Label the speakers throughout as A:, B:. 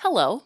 A: Hello,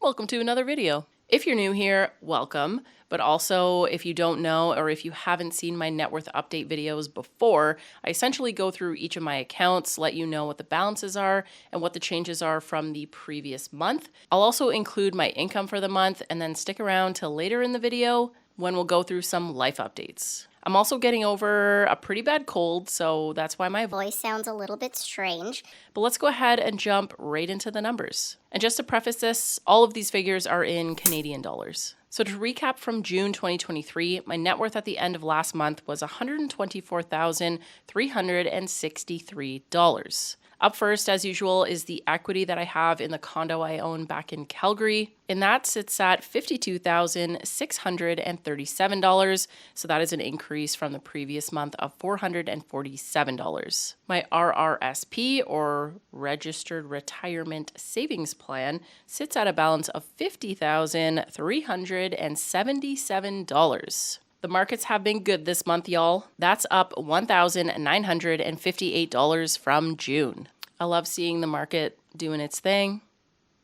A: welcome to another video. If you're new here, welcome. But also, if you don't know or if you haven't seen my net worth update videos before, I essentially go through each of my accounts, let you know what the balances are and what the changes are from the previous month. I'll also include my income for the month and then stick around till later in the video when we'll go through some life updates. I'm also getting over a pretty bad cold, so that's why my
B: Voice sounds a little bit strange.
A: But let's go ahead and jump right into the numbers. And just to preface this, all of these figures are in Canadian dollars. So to recap from June 2023, my net worth at the end of last month was $124,363. Up first, as usual, is the equity that I have in the condo I own back in Calgary, and that sits at $52,637, so that is an increase from the previous month of $447. My RRSP, or Registered Retirement Savings Plan, sits at a balance of $50,377. The markets have been good this month, y'all. That's up $1,958 from June. I love seeing the market doing its thing.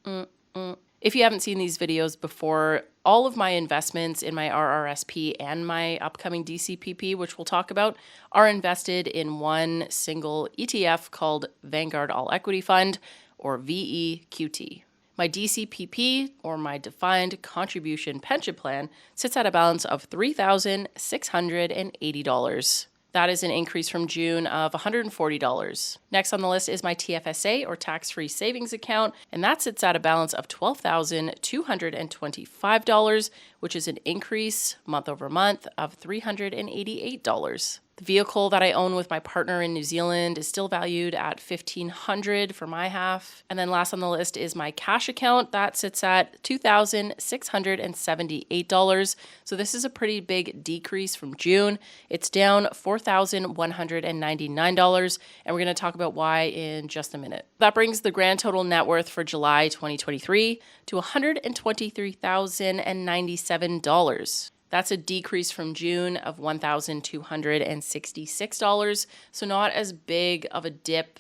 A: If you haven't seen these videos before, all of my investments in my RRSP and my upcoming DCPP, which we'll talk about, are invested in one single ETF called Vanguard All Equity Fund, or VEQT. My DCPP, or my Defined Contribution Pension Plan, sits at a balance of $3,680. That is an increase from June of $140. Next on the list is my TFSA, or tax-free savings account, and that sits at a balance of $12,225, which is an increase month over month of $388. The vehicle that I own with my partner in New Zealand is still valued at $1,500 for my half. And then last on the list is my cash account. That sits at $2,678. So this is a pretty big decrease from June. It's down $4,199, and we're going to talk about why in just a minute. That brings the grand total net worth for July 2023 to $123,097. That's a decrease from June of $1,266. So not as big of a dip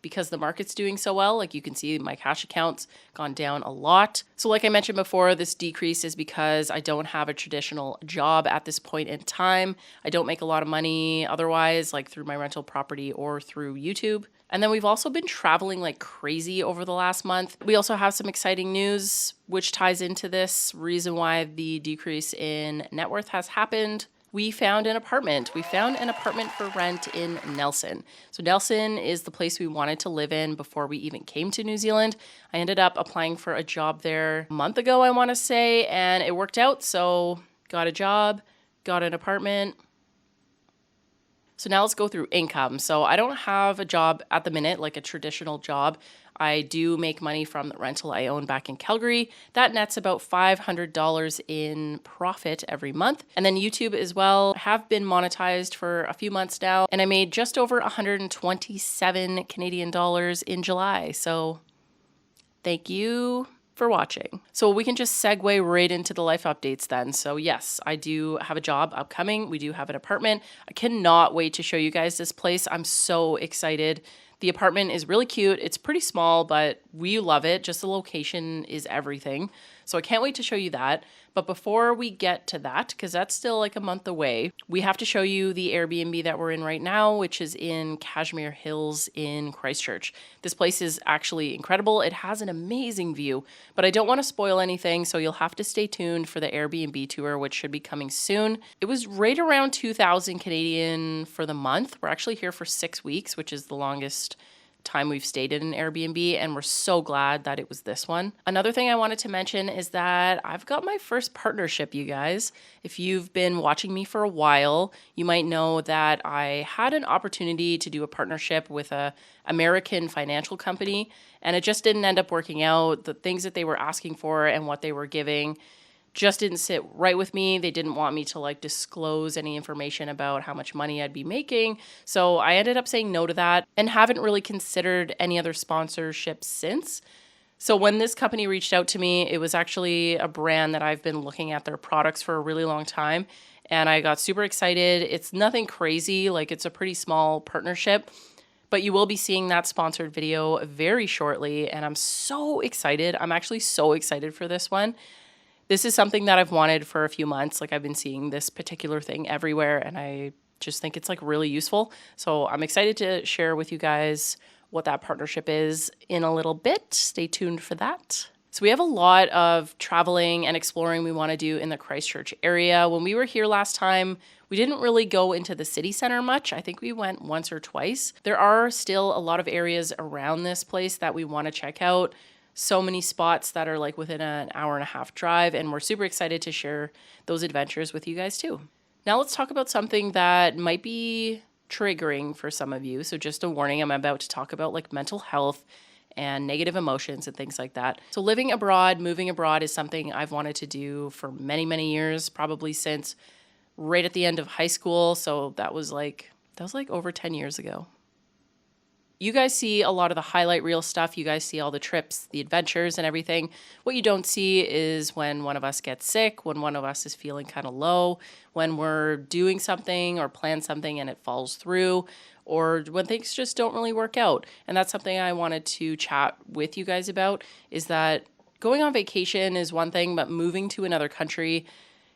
A: because the market's doing so well. Like you can see, my cash account's gone down a lot. So like I mentioned before, this decrease is because I don't have a traditional job at this point in time. I don't make a lot of money otherwise, like through my rental property or through YouTube. And then we've also been traveling like crazy over the last month. We also have some exciting news, which ties into this reason why the decrease in net worth has happened. We found an apartment. We found an apartment for rent in Nelson. So Nelson is the place we wanted to live in before we even came to New Zealand. I ended up applying for a job there a month ago, I want to say, and it worked out. So got a job, got an apartment. So now let's go through income. So I don't have a job at the minute, like a traditional job. I do make money from the rental I own back in Calgary. That nets about $500 in profit every month. And then YouTube as well. I have been monetized for a few months now, and I made just over 127 Canadian dollars in July. So thank you for watching. So we can just segue right into the life updates then. So yes, I do have a job upcoming. We do have an apartment. I cannot wait to show you guys this place. I'm so excited. The apartment is really cute. It's pretty small, but we love it. Just the location is everything. So I can't wait to show you that. But before we get to that, because that's still like a month away, we have to show you the Airbnb that we're in right now, which is in Cashmere Hills in Christchurch. This place is actually incredible. It has an amazing view, but I don't want to spoil anything, so you'll have to stay tuned for the Airbnb tour, which should be coming soon. It was right around 2,000 Canadian for the month. We're actually here for 6 weeks, which is the longest time we've stayed in an Airbnb, and we're so glad that it was this one. Another thing I wanted to mention is that I've got my first partnership, you guys. If you've been watching me for a while, you might know that I had an opportunity to do a partnership with a American financial company, and it just didn't end up working out. The things that they were asking for and what they were giving just didn't sit right with me. They didn't want me to like disclose any information about how much money I'd be making. So I ended up saying no to that and haven't really considered any other sponsorships since. So when this company reached out to me, it was actually a brand that I've been looking at their products for a really long time. And I got super excited. It's nothing crazy. Like, it's a pretty small partnership. But you will be seeing that sponsored video very shortly, and I'm so excited. I'm actually so excited for this one. This is something that I've wanted for a few months. Like, I've been seeing this particular thing everywhere, and I just think it's like really useful. So I'm excited to share with you guys what that partnership is in a little bit. Stay tuned for that. So we have a lot of traveling and exploring we want to do in the Christchurch area. When we were here last time, we didn't really go into the city center much. I think we went once or twice. There are still a lot of areas around this place that we want to check out. So many spots that are like within an hour and a half drive, and we're super excited to share those adventures with you guys too. Now let's talk about something that might be triggering for some of you. So just a warning, I'm about to talk about like mental health and negative emotions and things like that. So living abroad, moving abroad is something I've wanted to do for many, many years, probably since right at the end of high school. So that was like over 10 years ago. You guys see a lot of the highlight reel stuff. You guys see all the trips, the adventures and everything. What you don't see is when one of us gets sick, when one of us is feeling kind of low, when we're doing something or plan something and it falls through, or when things just don't really work out. And that's something I wanted to chat with you guys about, is that going on vacation is one thing, but moving to another country,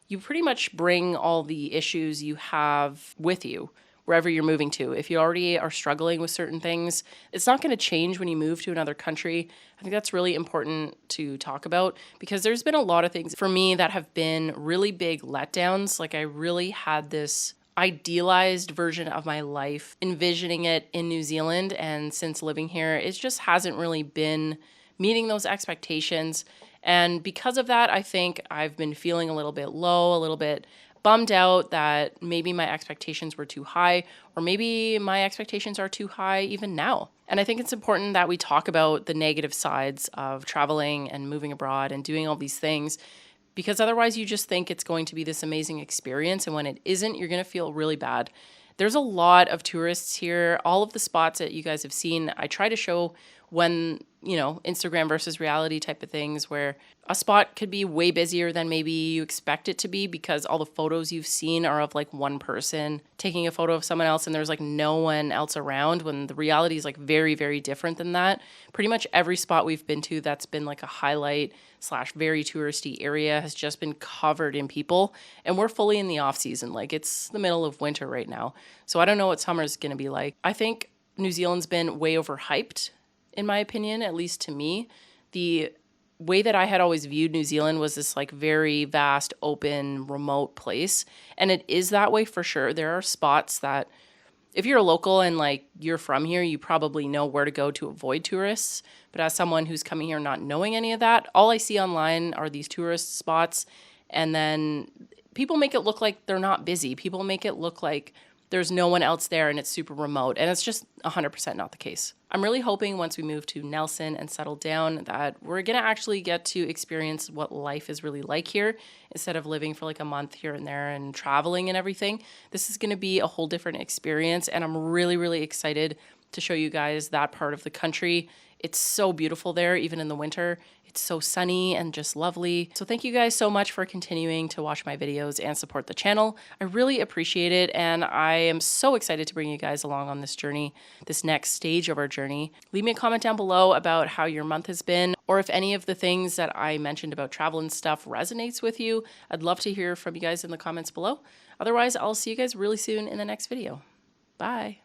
A: you pretty much bring all the issues you have with you wherever you're moving to. If you already are struggling with certain things, it's not going to change when you move to another country. I think that's really important to talk about, because there's been a lot of things for me that have been really big letdowns. Like, I really had this idealized version of my life, envisioning it in New Zealand, and since living here, it just hasn't really been meeting those expectations. And because of that, I think I've been feeling a little bit low, a little bit bummed out that maybe my expectations were too high, or maybe my expectations are too high even now. And I think it's important that we talk about the negative sides of traveling and moving abroad and doing all these things, because otherwise you just think it's going to be this amazing experience, and when it isn't, you're going to feel really bad. There's a lot of tourists here. All of the spots that you guys have seen, I try to show when, Instagram versus reality type of things, where a spot could be way busier than maybe you expect it to be, because all the photos you've seen are of like one person taking a photo of someone else and there's like no one else around, when the reality is like very, very different than that. Pretty much every spot we've been to that's been like a highlight / very touristy area has just been covered in people, and we're fully in the off season. Like, it's the middle of winter right now. So I don't know what summer's going to be like. I think New Zealand's been way overhyped, in my opinion, at least to me. The way that I had always viewed New Zealand was this like very vast, open, remote place. And it is that way for sure. There are spots that if you're a local and like you're from here, you probably know where to go to avoid tourists. But as someone who's coming here not knowing any of that, all I see online are these tourist spots. And then people make it look like they're not busy. People make it look like there's no one else there and it's super remote. And it's just 100% not the case. I'm really hoping once we move to Nelson and settle down that we're going to actually get to experience what life is really like here, instead of living for like a month here and there and traveling and everything. This is going to be a whole different experience, and I'm really, really excited to show you guys that part of the country. It's so beautiful there, even in the winter. It's so sunny and just lovely. So thank you guys so much for continuing to watch my videos and support the channel. I really appreciate it, and I am so excited to bring you guys along on this journey, this next stage of our journey. Leave me a comment down below about how your month has been, or if any of the things that I mentioned about travel and stuff resonates with you. I'd love to hear from you guys in the comments below. Otherwise, I'll see you guys really soon in the next video. Bye.